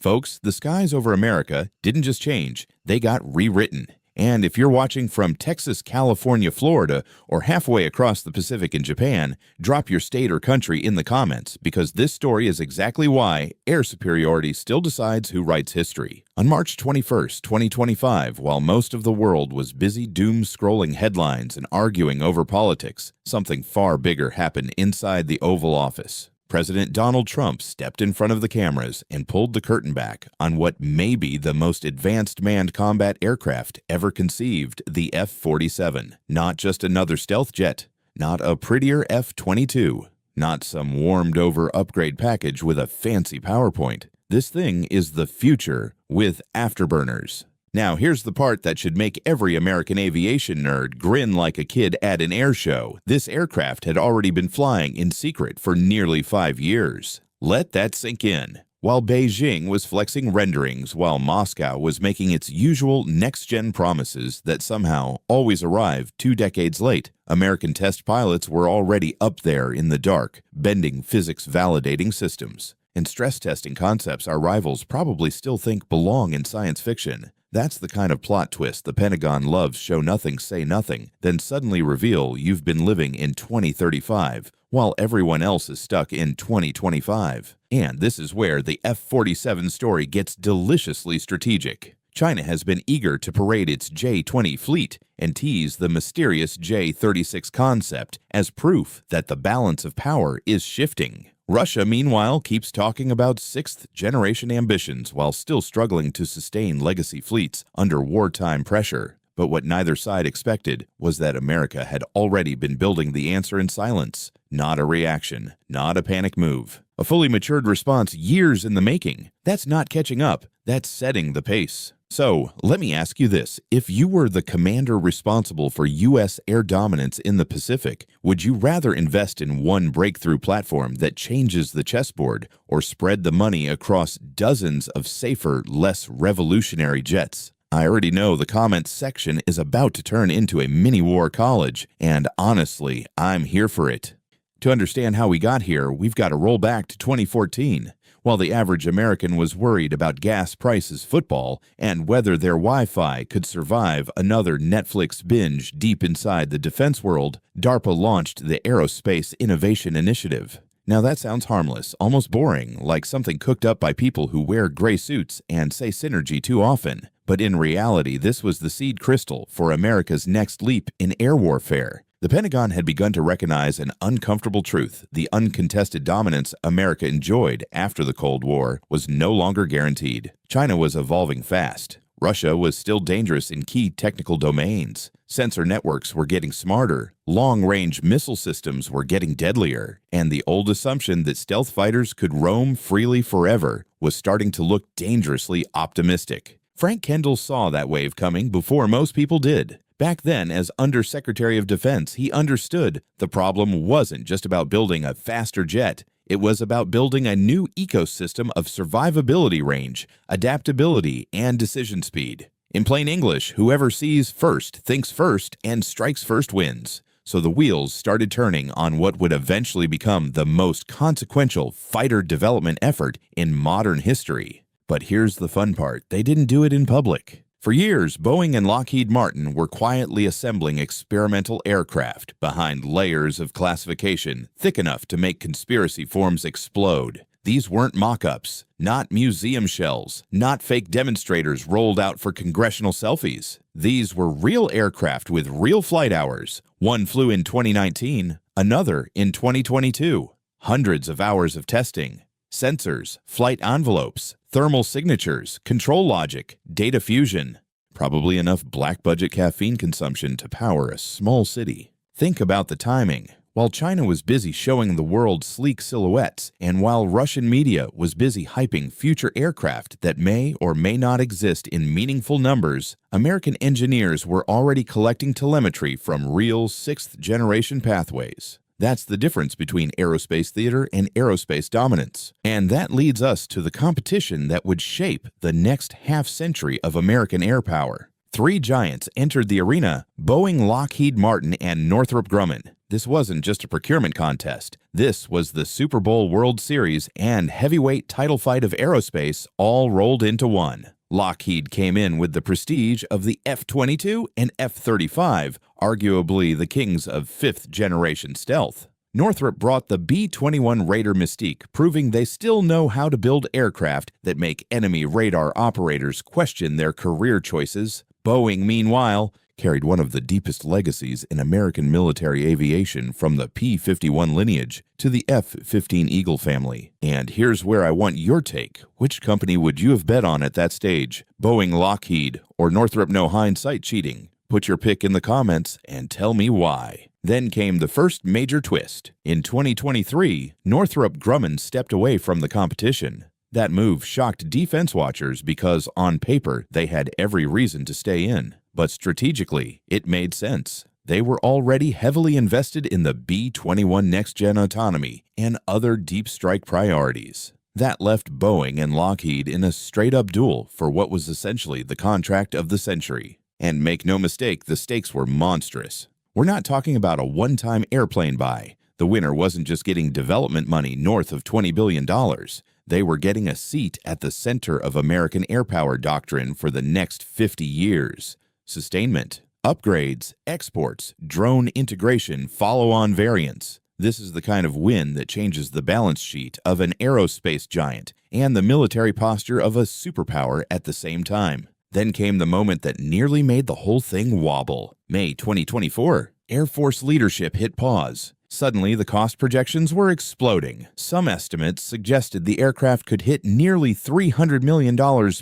Folks, the skies over America didn't just change, they got rewritten. And if you're watching from Texas, California, Florida, or halfway across the Pacific in Japan, drop your state or country in the comments, because this story is exactly why air superiority still decides who writes history. On March 21st, 2025, while most of the world was busy doom-scrolling headlines and arguing over politics, something far bigger happened inside the Oval Office. President Donald Trump stepped in front of the cameras and pulled the curtain back on what may be the most advanced manned combat aircraft ever conceived, the F-47. Not just another stealth jet, not a prettier F-22, not some warmed-over upgrade package with a fancy PowerPoint. This thing is the future with afterburners. Now, here's the part that should make every American aviation nerd grin like a kid at an air show. This aircraft had already been flying in secret for nearly 5 years. Let that sink in. While Beijing was flexing renderings, while Moscow was making its usual next-gen promises that somehow always arrive 2 decades late, American test pilots were already up there in the dark, bending physics-validating systems and stress-testing concepts our rivals probably still think belong in science fiction. That's the kind of plot twist the Pentagon loves show nothing, say nothing, then suddenly reveal you've been living in 2035, while everyone else is stuck in 2025. And this is where the F-47 story gets deliciously strategic. China has been eager to parade its J-20 fleet and tease the mysterious J-36 concept as proof that the balance of power is shifting. Russia, meanwhile, keeps talking about sixth-generation ambitions while still struggling to sustain legacy fleets under wartime pressure. But what neither side expected was that America had already been building the answer in silence. Not a reaction, not a panic move. A fully matured response years in the making. That's not catching up, that's setting the pace. So, let me ask you this. If you were the commander responsible for U.S. air dominance in the Pacific, would you rather invest in one breakthrough platform that changes the chessboard or spread the money across dozens of safer, less revolutionary jets? I already know the comments section is about to turn into a mini-war college, and honestly, I'm here for it. To understand how we got here, we've got to roll back to 2014. While the average American was worried about gas prices, football, and whether their Wi-Fi could survive another Netflix binge deep inside the defense world, DARPA launched the Aerospace Innovation Initiative. Now that sounds harmless, almost boring, like something cooked up by people who wear gray suits and say synergy too often. But in reality, this was the seed crystal for America's next leap in air warfare. The Pentagon had begun to recognize an uncomfortable truth. The uncontested dominance America enjoyed after the Cold War was no longer guaranteed. China was evolving fast. Russia was still dangerous in key technical domains. Sensor networks were getting smarter. Long-range missile systems were getting deadlier. And the old assumption that stealth fighters could roam freely forever was starting to look dangerously optimistic. Frank Kendall saw that wave coming before most people did. Back then, as Undersecretary of Defense, he understood the problem wasn't just about building a faster jet. It was about building a new ecosystem of survivability range, adaptability, and decision speed. In plain English, whoever sees first, thinks first, and strikes first wins. So the wheels started turning on what would eventually become the most consequential fighter development effort in modern history. But here's the fun part. They didn't do it in public. For years, Boeing and Lockheed Martin were quietly assembling experimental aircraft behind layers of classification thick enough to make conspiracy forms explode. These weren't mock-ups, not museum shells, not fake demonstrators rolled out for congressional selfies. These were real aircraft with real flight hours. One flew in 2019, another in 2022. Hundreds of hours of testing. Sensors, flight envelopes, thermal signatures, control logic, data fusion. Probably enough black-budget caffeine consumption to power a small city. Think about the timing. While China was busy showing the world sleek silhouettes, and while Russian media was busy hyping future aircraft that may or may not exist in meaningful numbers, American engineers were already collecting telemetry from real sixth-generation pathways. That's the difference between aerospace theater and aerospace dominance. And that leads us to the competition that would shape the next half-century of American air power. 3 giants entered the arena: Boeing, Lockheed Martin, and Northrop Grumman. This wasn't just a procurement contest. This was the Super Bowl World Series and heavyweight title fight of aerospace all rolled into one. Lockheed came in with the prestige of the F-22 and F-35, arguably the kings of fifth-generation stealth. Northrop brought the B-21 Raider mystique, proving they still know how to build aircraft that make enemy radar operators question their career choices. Boeing, meanwhile, carried one of the deepest legacies in American military aviation from the P-51 lineage to the F-15 Eagle family. And here's where I want your take. Which company would you have bet on at that stage? Boeing, Lockheed, or Northrop no hindsight cheating? Put your pick in the comments and tell me why. Then came the first major twist. In 2023, Northrop Grumman stepped away from the competition. That move shocked defense watchers because, on paper, they had every reason to stay in. But strategically, it made sense. They were already heavily invested in the B-21 next-gen autonomy and other deep strike priorities. That left Boeing and Lockheed in a straight-up duel for what was essentially the contract of the century. And make no mistake, the stakes were monstrous. We're not talking about a one-time airplane buy. The winner wasn't just getting development money north of $20 billion. They were getting a seat at the center of American air power doctrine for the next 50 years. Sustainment, upgrades, exports, drone integration, follow-on variants. This is the kind of win that changes the balance sheet of an aerospace giant and the military posture of a superpower at the same time. Then came the moment that nearly made the whole thing wobble. May 2024, Air Force leadership hit pause. Suddenly, the cost projections were exploding. Some estimates suggested the aircraft could hit nearly $300 million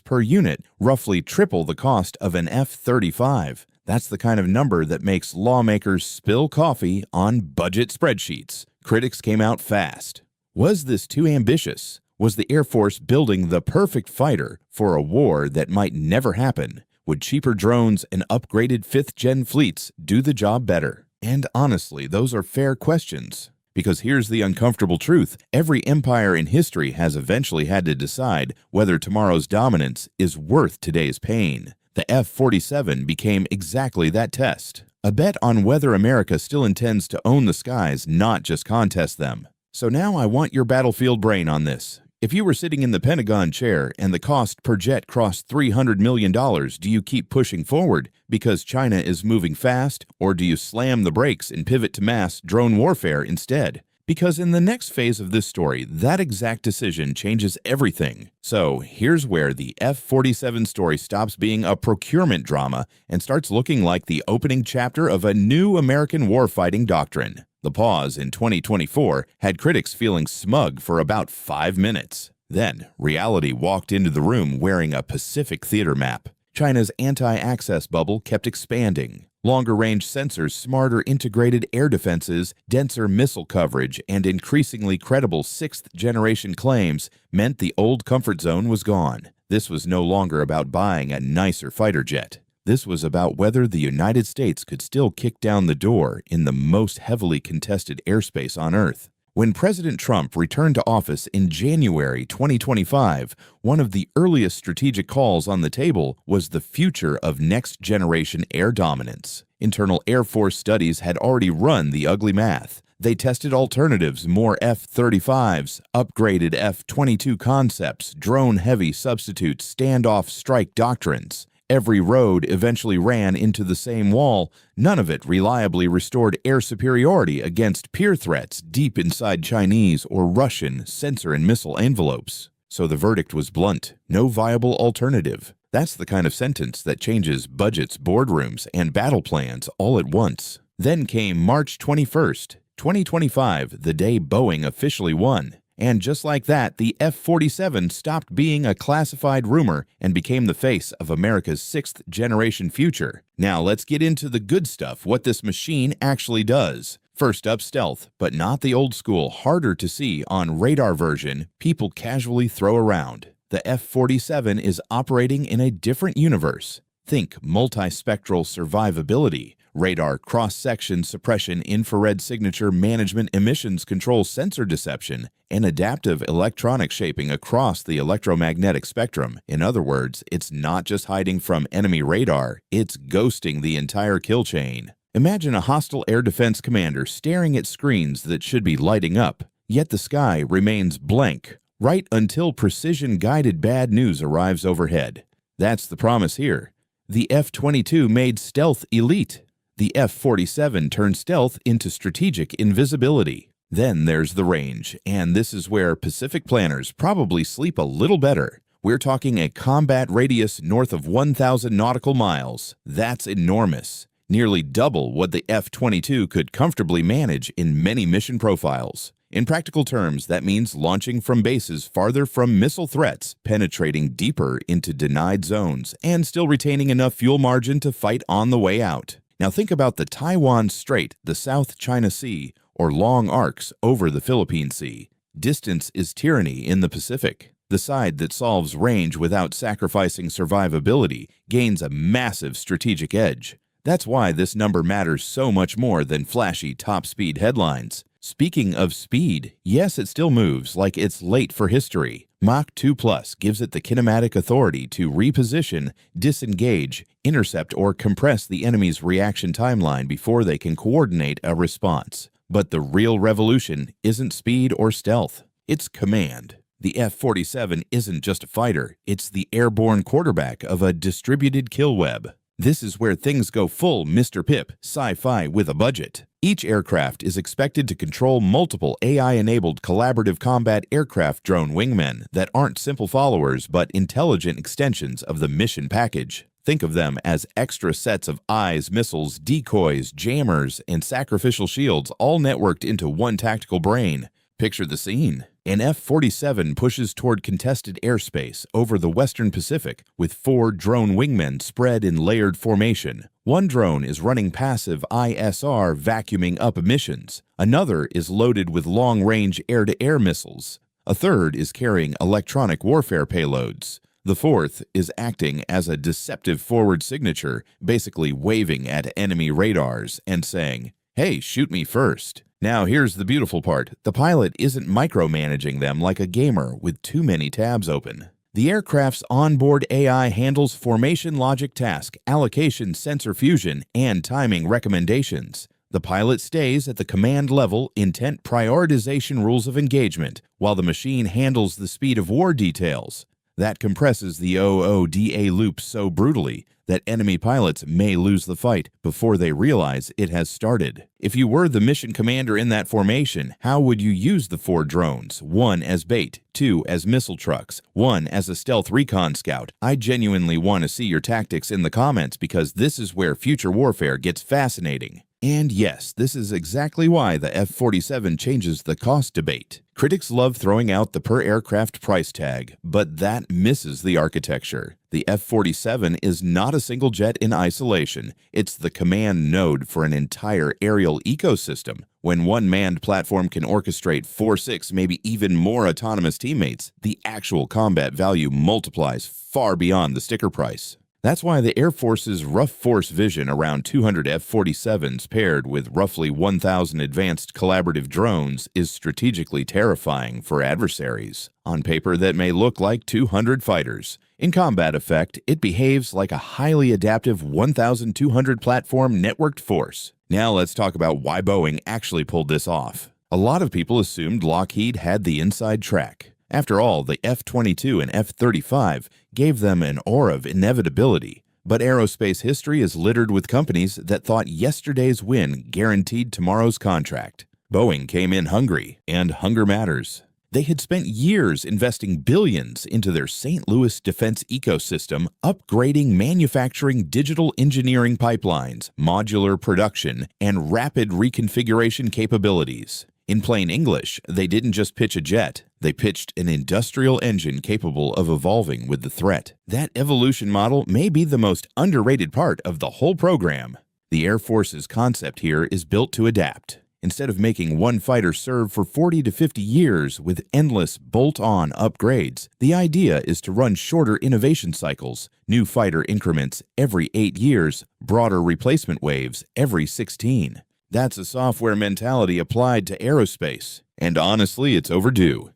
per unit, roughly triple the cost of an F-35. That's the kind of number that makes lawmakers spill coffee on budget spreadsheets. Critics came out fast. Was this too ambitious? Was the Air Force building the perfect fighter for a war that might never happen? Would cheaper drones and upgraded fifth-gen fleets do the job better? And honestly, those are fair questions. Because here's the uncomfortable truth. Every empire in history has eventually had to decide whether tomorrow's dominance is worth today's pain. The F-47 became exactly that test. A bet on whether America still intends to own the skies, not just contest them. So now I want your battlefield brain on this. If you were sitting in the Pentagon chair and the cost per jet crossed $300 million, do you keep pushing forward because China is moving fast, or do you slam the brakes and pivot to mass drone warfare instead? Because in the next phase of this story, that exact decision changes everything. So here's where the F-47 story stops being a procurement drama and starts looking like the opening chapter of a new American warfighting doctrine. The pause in 2024 had critics feeling smug for about 5 minutes. Then, reality walked into the room wearing a Pacific theater map. China's anti-access bubble kept expanding. Longer-range sensors, smarter integrated air defenses, denser missile coverage, and increasingly credible sixth-generation claims meant the old comfort zone was gone. This was no longer about buying a nicer fighter jet. This was about whether the United States could still kick down the door in the most heavily contested airspace on Earth. When President Trump returned to office in January 2025, one of the earliest strategic calls on the table was the future of next-generation air dominance. Internal Air Force studies had already run the ugly math. They tested alternatives, more F-35s, upgraded F-22 concepts, drone-heavy substitutes, standoff strike doctrines. Every road eventually ran into the same wall. None of it reliably restored air superiority against peer threats deep inside Chinese or Russian sensor and missile envelopes. So the verdict was blunt: no viable alternative. That's the kind of sentence that changes budgets, boardrooms, and battle plans all at once. Then came March 21st, 2025, the day Boeing officially won. And just like that, the F-47 stopped being a classified rumor and became the face of America's sixth-generation future. Now let's get into the good stuff, what this machine actually does. First up, stealth, but not the old school, harder to see on radar version people casually throw around. The F-47 is operating in a different universe. Think multispectral survivability, radar cross-section suppression, infrared signature management, emissions control, sensor deception, and adaptive electronic shaping across the electromagnetic spectrum. In other words, it's not just hiding from enemy radar, it's ghosting the entire kill chain. Imagine a hostile air defense commander staring at screens that should be lighting up, yet the sky remains blank, right until precision-guided bad news arrives overhead. That's the promise here. The F-22 made stealth elite. The F-47 turned stealth into strategic invisibility. Then there's the range, and this is where Pacific planners probably sleep a little better. We're talking a combat radius north of 1,000 nautical miles. That's enormous. Nearly double what the F-22 could comfortably manage in many mission profiles. In practical terms, that means launching from bases farther from missile threats, penetrating deeper into denied zones, and still retaining enough fuel margin to fight on the way out. Now think about the Taiwan Strait, the South China Sea, or long arcs over the Philippine Sea. Distance is tyranny in the Pacific. The side that solves range without sacrificing survivability gains a massive strategic edge. That's why this number matters so much more than flashy top-speed headlines. Speaking of speed, yes, it still moves like it's late for history. Mach 2+ gives it the kinematic authority to reposition, disengage, intercept, or compress the enemy's reaction timeline before they can coordinate a response. But the real revolution isn't speed or stealth, it's command. The F-47 isn't just a fighter, it's the airborne quarterback of a distributed kill web. This is where things go full Mr. PiP, sci-fi with a budget. Each aircraft is expected to control multiple AI-enabled collaborative combat aircraft drone wingmen that aren't simple followers but intelligent extensions of the mission package. Think of them as extra sets of eyes, missiles, decoys, jammers, and sacrificial shields all networked into one tactical brain. Picture the scene. An F-47 pushes toward contested airspace over the Western Pacific with 4 drone wingmen spread in layered formation. One drone is running passive ISR vacuuming up emissions. Another is loaded with long-range air-to-air missiles. A third is carrying electronic warfare payloads. The fourth is acting as a deceptive forward signature, basically waving at enemy radars and saying, "Hey, shoot me first." Now here's the beautiful part. The pilot isn't micromanaging them like a gamer with too many tabs open. The aircraft's onboard AI handles formation logic task, allocation sensor fusion, and timing recommendations. The pilot stays at the command level intent prioritization rules of engagement, while the machine handles the speed of war details. That compresses the OODA loop so brutally that enemy pilots may lose the fight before they realize it has started. If you were the mission commander in that formation, how would you use the 4 drones? 1 as bait, 2 as missile trucks, 1 as a stealth recon scout. I genuinely want to see your tactics in the comments because this is where future warfare gets fascinating. And yes, this is exactly why the F-47 changes the cost debate. Critics love throwing out the per-aircraft price tag, but that misses the architecture. The F-47 is not a single jet in isolation. It's the command node for an entire aerial ecosystem. When one manned platform can orchestrate 4, 6, maybe even more autonomous teammates, the actual combat value multiplies far beyond the sticker price. That's why the Air Force's rough force vision around 200 F-47s paired with roughly 1,000 advanced collaborative drones is strategically terrifying for adversaries. On paper, that may look like 200 fighters. In combat effect, it behaves like a highly adaptive 1,200 platform networked force. Now let's talk about why Boeing actually pulled this off. A lot of people assumed Lockheed had the inside track. After all, the F-22 and F-35 gave them an aura of inevitability. But aerospace history is littered with companies that thought yesterday's win guaranteed tomorrow's contract. Boeing came in hungry, and hunger matters. They had spent years investing billions into their St. Louis defense ecosystem, upgrading manufacturing digital engineering pipelines, modular production, and rapid reconfiguration capabilities. In plain English, they didn't just pitch a jet, they pitched an industrial engine capable of evolving with the threat. That evolution model may be the most underrated part of the whole program. The Air Force's concept here is built to adapt. Instead of making one fighter serve for 40 to 50 years with endless bolt-on upgrades, the idea is to run shorter innovation cycles, new fighter increments every 8 years, broader replacement waves every 16. That's a software mentality applied to aerospace, and honestly, it's overdue.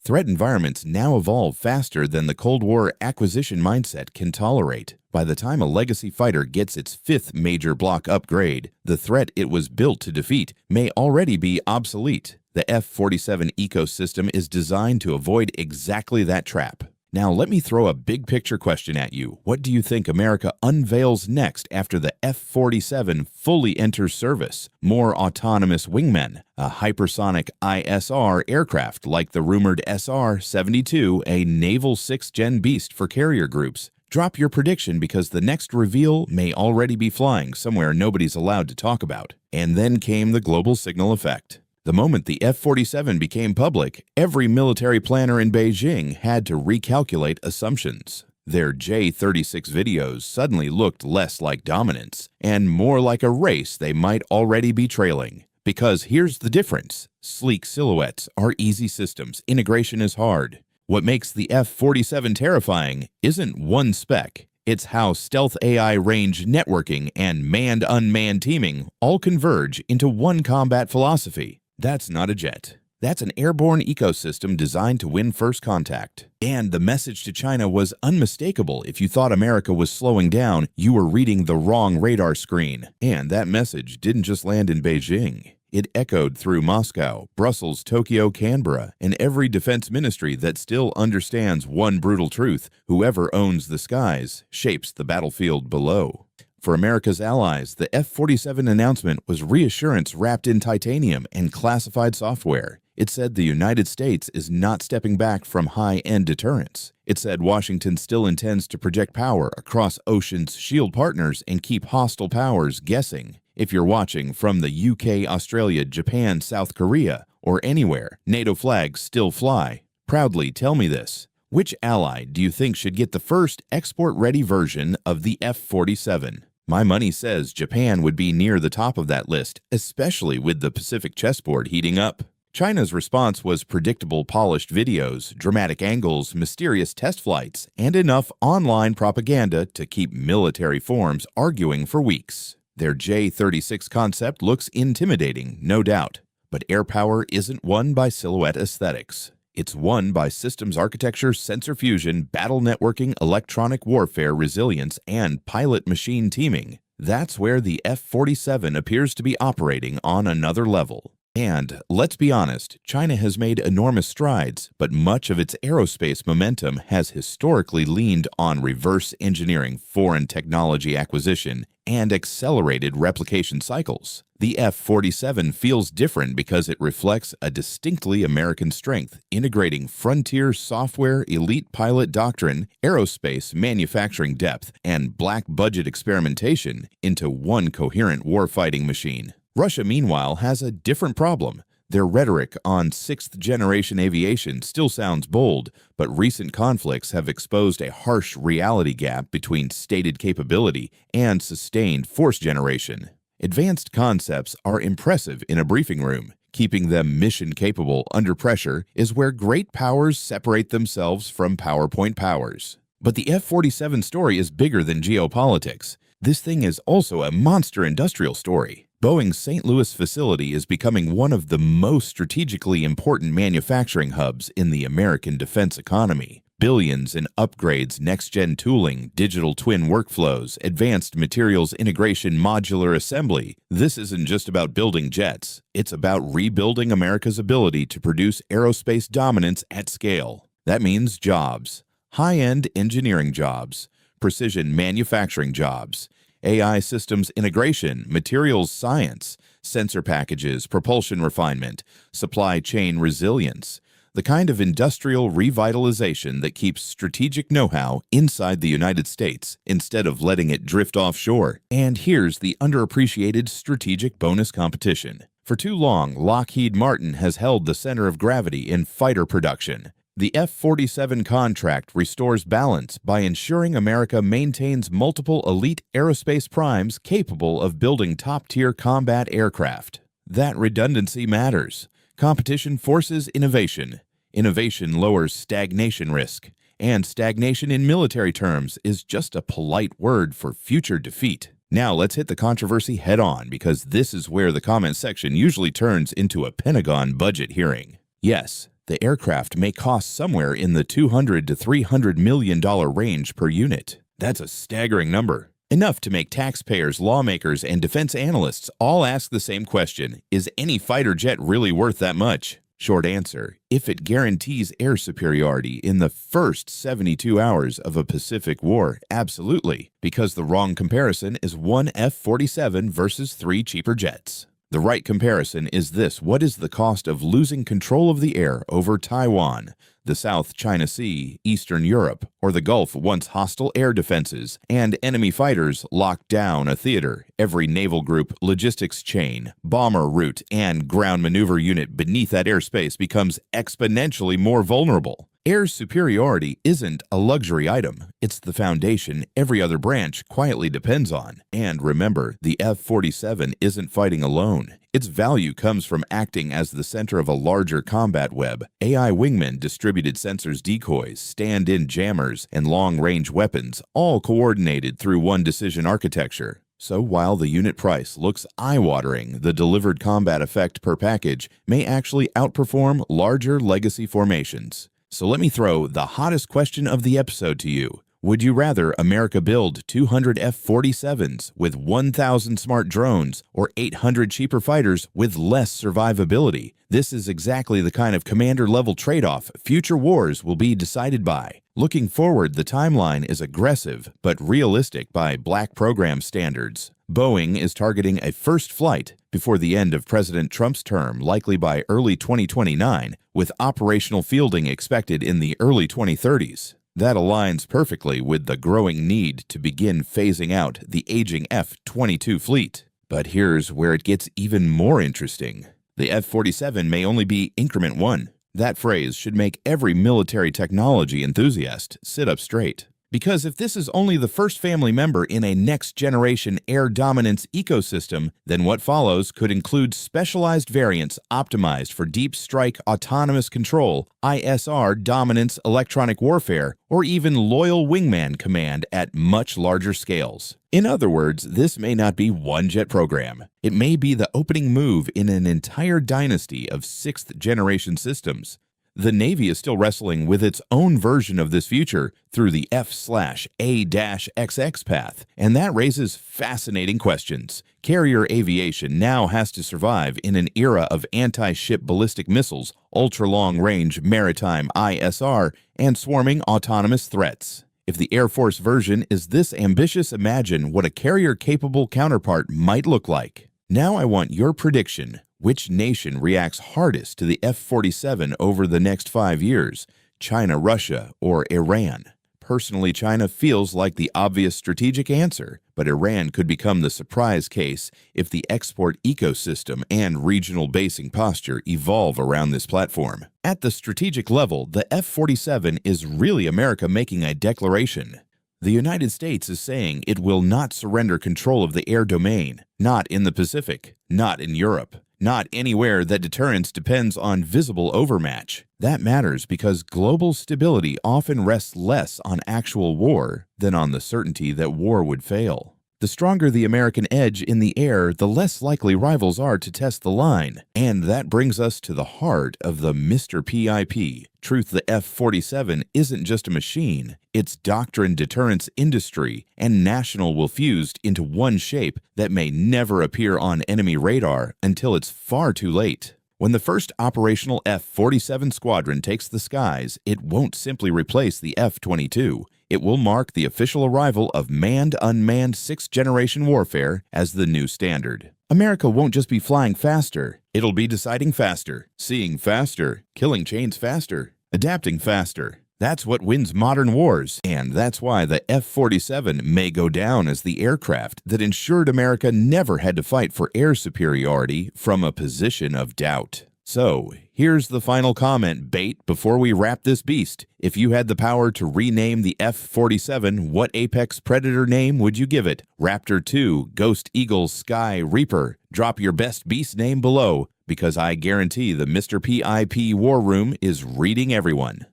Threat environments now evolve faster than the Cold War acquisition mindset can tolerate. By the time a legacy fighter gets its fifth major block upgrade, the threat it was built to defeat may already be obsolete. The F-47 ecosystem is designed to avoid exactly that trap. Now let me throw a big picture question at you. What do you think America unveils next after the F-47 fully enters service? More autonomous wingmen, a hypersonic ISR aircraft like the rumored SR-72, a naval 6th-gen beast for carrier groups. Drop your prediction because the next reveal may already be flying somewhere nobody's allowed to talk about. And then came the global signal effect. The moment the F-47 became public, every military planner in Beijing had to recalculate assumptions. Their J-36 videos suddenly looked less like dominance and more like a race they might already be trailing. Because here's the difference. Sleek silhouettes are easy systems. Integration is hard. What makes the F-47 terrifying isn't one spec. It's how stealth AI range networking and manned-unmanned teaming all converge into one combat philosophy. That's not a jet. That's an airborne ecosystem designed to win first contact. And the message to China was unmistakable. If you thought America was slowing down, you were reading the wrong radar screen. And that message didn't just land in Beijing. It echoed through Moscow, Brussels, Tokyo, Canberra, and every defense ministry that still understands one brutal truth: whoever owns the skies shapes the battlefield below. For America's allies, the F-47 announcement was reassurance wrapped in titanium and classified software. It said the United States is not stepping back from high-end deterrence. It said Washington still intends to project power across ocean's shield partners and keep hostile powers guessing. If you're watching from the UK, Australia, Japan, South Korea, or anywhere, NATO flags still fly. Proudly tell me this. Which ally do you think should get the first export-ready version of the F-47? My money says Japan would be near the top of that list, especially with the Pacific chessboard heating up. China's response was predictable polished videos, dramatic angles, mysterious test flights, and enough online propaganda to keep military forms arguing for weeks. Their J-36 concept looks intimidating, no doubt, but air power isn't won by silhouette aesthetics. It's won by systems architecture, sensor fusion, battle networking, electronic warfare resilience, and pilot-machine teaming. That's where the F-47 appears to be operating on another level. And, let's be honest, China has made enormous strides, but much of its aerospace momentum has historically leaned on reverse engineering, foreign technology acquisition, and accelerated replication cycles. The F-47 feels different because it reflects a distinctly American strength, integrating frontier software, elite pilot doctrine, aerospace manufacturing depth, and black budget experimentation into one coherent warfighting machine. Russia, meanwhile, has a different problem. Their rhetoric on sixth-generation aviation still sounds bold, but recent conflicts have exposed a harsh reality gap between stated capability and sustained force generation. Advanced concepts are impressive in a briefing room. Keeping them mission-capable under pressure is where great powers separate themselves from PowerPoint powers. But the F-47 story is bigger than geopolitics. This thing is also a monster industrial story. Boeing's St. Louis facility is becoming one of the most strategically important manufacturing hubs in the American defense economy. Billions in upgrades, next-gen tooling, digital twin workflows, advanced materials integration, modular assembly. This isn't just about building jets. It's about rebuilding America's ability to produce aerospace dominance at scale. That means jobs. High-end engineering jobs. Precision manufacturing jobs. AI systems integration, materials science, sensor packages, propulsion refinement, supply chain resilience. The kind of industrial revitalization that keeps strategic know-how inside the United States instead of letting it drift offshore. And here's the underappreciated strategic bonus competition. For too long, Lockheed Martin has held the center of gravity in fighter production. The F-47 contract restores balance by ensuring America maintains multiple elite aerospace primes capable of building top-tier combat aircraft. That redundancy matters. Competition forces innovation. Innovation lowers stagnation risk. And stagnation in military terms is just a polite word for future defeat. Now let's hit the controversy head-on, because this is where the comment section usually turns into a Pentagon budget hearing. Yes, The aircraft may cost somewhere in the $200 to $300 million range per unit. That's a staggering number. Enough to make taxpayers, lawmakers, and defense analysts all ask the same question: is any fighter jet really worth that much? Short answer: if it guarantees air superiority in the first 72 hours of a Pacific war, absolutely, because the wrong comparison is one F-47 versus 3 cheaper jets. The right comparison is this: what is the cost of losing control of the air over Taiwan, the South China Sea, Eastern Europe, or the Gulf once hostile air defenses and enemy fighters locked down a theater? Every naval group, logistics chain, bomber route, and ground maneuver unit beneath that airspace becomes exponentially more vulnerable. Air superiority isn't a luxury item. It's the foundation every other branch quietly depends on. And remember, the F-47 isn't fighting alone. Its value comes from acting as the center of a larger combat web. AI wingmen, distributed sensors, decoys, stand-in jammers, and long-range weapons, all coordinated through one decision architecture. So while the unit price looks eye-watering, the delivered combat effect per package may actually outperform larger legacy formations. So let me throw the hottest question of the episode to you. Would you rather America build 200 F-47s with 1,000 smart drones or 800 cheaper fighters with less survivability? This is exactly the kind of commander-level trade-off future wars will be decided by. Looking forward, the timeline is aggressive but realistic by Black program standards. Boeing is targeting a first flight before the end of President Trump's term, likely by early 2029, with operational fielding expected in the early 2030s. That aligns perfectly with the growing need to begin phasing out the aging F-22 fleet. But here's where it gets even more interesting. The F-47 may only be increment 1. That phrase should make every military technology enthusiast sit up straight. Because if this is only the first family member in a next-generation air dominance ecosystem, then what follows could include specialized variants optimized for deep strike autonomous control, ISR dominance electronic warfare, or even loyal wingman command at much larger scales. In other words, this may not be one jet program. It may be the opening move in an entire dynasty of 6th-generation systems. The Navy is still wrestling with its own version of this future through the F/A-XX path, and that raises fascinating questions. Carrier aviation now has to survive in an era of anti-ship ballistic missiles, ultra-long-range maritime ISR, and swarming autonomous threats. If the Air Force version is this ambitious, imagine what a carrier-capable counterpart might look like. Now I want your prediction. Which nation reacts hardest to the F-47 over the next 5 years? China, Russia, or Iran? Personally, China feels like the obvious strategic answer, but Iran could become the surprise case if the export ecosystem and regional basing posture evolve around this platform. At the strategic level, the F-47 is really America making a declaration. The United States is saying it will not surrender control of the air domain, not in the Pacific, not in Europe. Not anywhere that deterrence depends on visible overmatch. That matters because global stability often rests less on actual war than on the certainty that war would fail. The stronger the American edge in the air, the less likely rivals are to test the line. And that brings us to the heart of the Mr. PiP. Truth, the F-47 isn't just a machine. It's doctrine, deterrence, industry, and national will fused into one shape that may never appear on enemy radar until it's far too late. When the first operational F-47 squadron takes the skies, it won't simply replace the F-22. It will mark the official arrival of manned-unmanned 6th-generation warfare as the new standard. America won't just be flying faster. It'll be deciding faster, seeing faster, killing chains faster, adapting faster. That's what wins modern wars, and that's why the F-47 may go down as the aircraft that ensured America never had to fight for air superiority from a position of doubt. So, here's the final comment, bait, before we wrap this beast. If you had the power to rename the F-47, what apex predator name would you give it? Raptor 2, Ghost Eagle, Sky, Reaper. Drop your best beast name below, because I guarantee the Mr. PiP War Room is reading everyone.